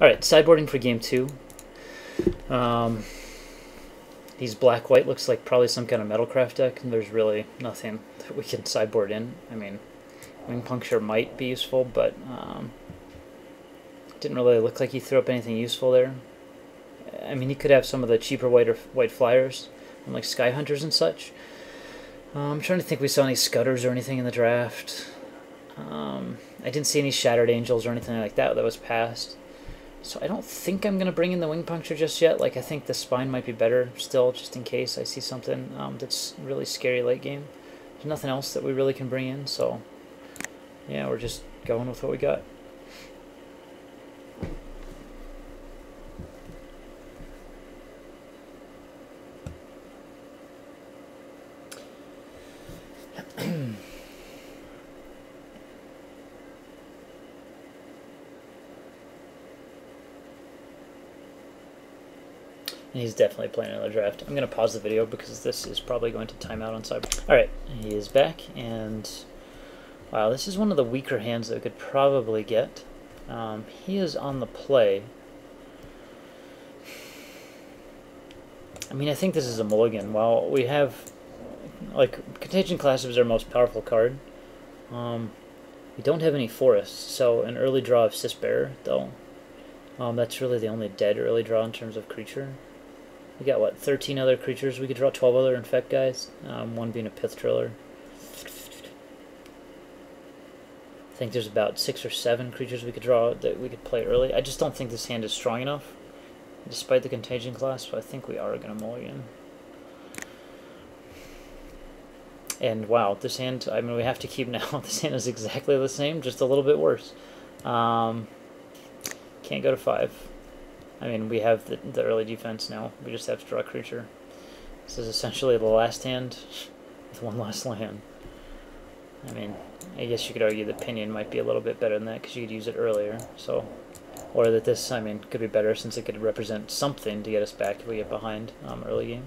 Alright, sideboarding for game 2. He's black-white, looks like probably some kind of Metalcraft deck, and there's really nothing that we can sideboard in. I mean, Wing Puncture might be useful, but didn't really look like he threw up anything useful there. I mean, he could have some of the cheaper white flyers, like Sky Hunters and such. I'm trying to think if we saw any Scudders or anything in the draft. I didn't see any Shattered Angels or anything like that was passed. So I don't think I'm going to bring in the Wing Puncture just yet. Like, I think the Spine might be better still, just in case I see something that's really scary late game. There's nothing else that we really can bring in, so yeah, we're just going with what we got. And he's definitely playing another draft. I'm going to pause the video because this is probably going to time out on Cyber. Alright, he is back, and wow, this is one of the weaker hands that we could probably get. He is on the play. I mean, I think this is a mulligan. While we have, like, Contagion Clasp is our most powerful card. We don't have any forests, so an early draw of Cisbearer, though. That's really the only dead early draw in terms of creature. We got, what, 13 other creatures? We could draw 12 other Infect guys, one being a Pith Driller. I think there's about 6 or 7 creatures we could draw that we could play early. I just don't think this hand is strong enough, despite the Contagion Class, so I think we are going to mulligan. And wow, this hand, I mean, we have to keep now. This hand is exactly the same, just a little bit worse. Can't go to 5. I mean, we have the early defense now. We just have to draw a creature. This is essentially the last hand with one last land. I mean, I guess you could argue the Pinion might be a little bit better than that because you could use it earlier. So, or that this, I mean, could be better since it could represent something to get us back if we get behind early game.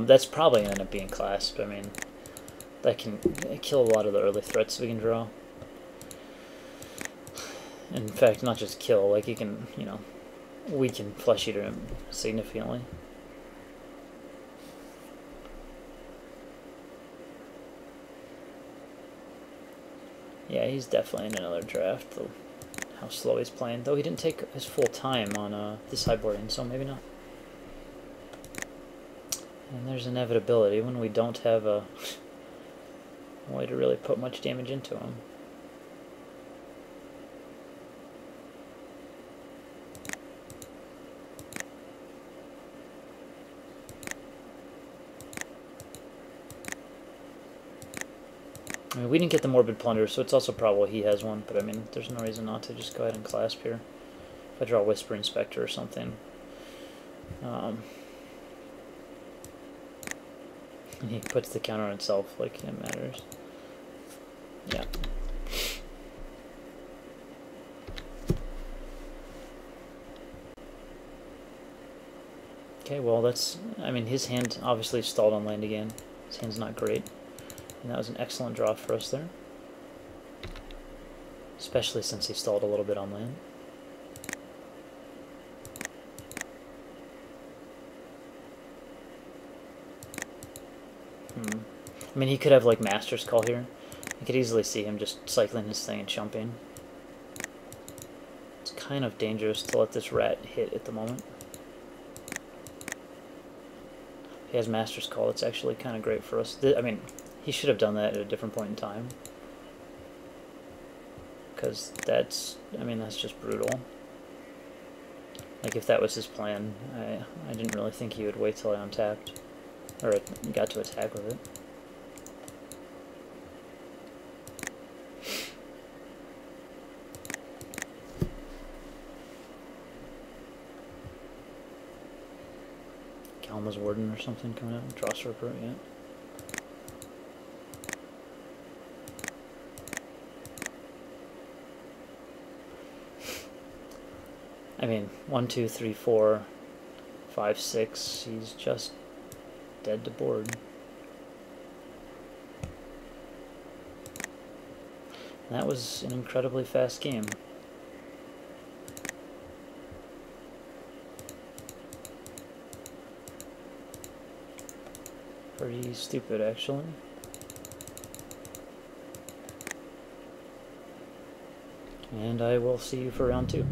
That's probably going to end up being Clasp. I mean, that can kill a lot of the early threats we can draw. In fact, not just kill, like you can, you know, weaken Flesh Eater significantly. Yeah, he's definitely in another draft, though how slow he's playing. Though he didn't take his full time on the sideboarding, so maybe not. And there's inevitability when we don't have a way to really put much damage into him. I mean, we didn't get the Morbid Plunder, so it's also probable he has one, but I mean, there's no reason not to just go ahead and Clasp here. If I draw Whispering Spectre or something. And he puts the counter on itself, like it matters. Yeah. Okay, well that's, I mean, his hand obviously stalled on land again. His hand's not great. And that was an excellent draw for us there. Especially since he stalled a little bit on land. I mean, he could have, like, Master's Call here. You could easily see him just cycling his thing and chumping. It's kind of dangerous to let this rat hit at the moment. He has Master's Call. It's actually kind of great for us. I mean, he should have done that at a different point in time. Because that's, I mean, that's just brutal. Like, if that was his plan, I didn't really think he would wait till I untapped. Or got to attack with it. Kalma's Warden or something coming out. Draw Serpent, yeah. I mean, 1, 2, 3, 4, 5, 6. He's just dead to board. That was an incredibly fast game. Pretty stupid, actually. And I will see you for round 2.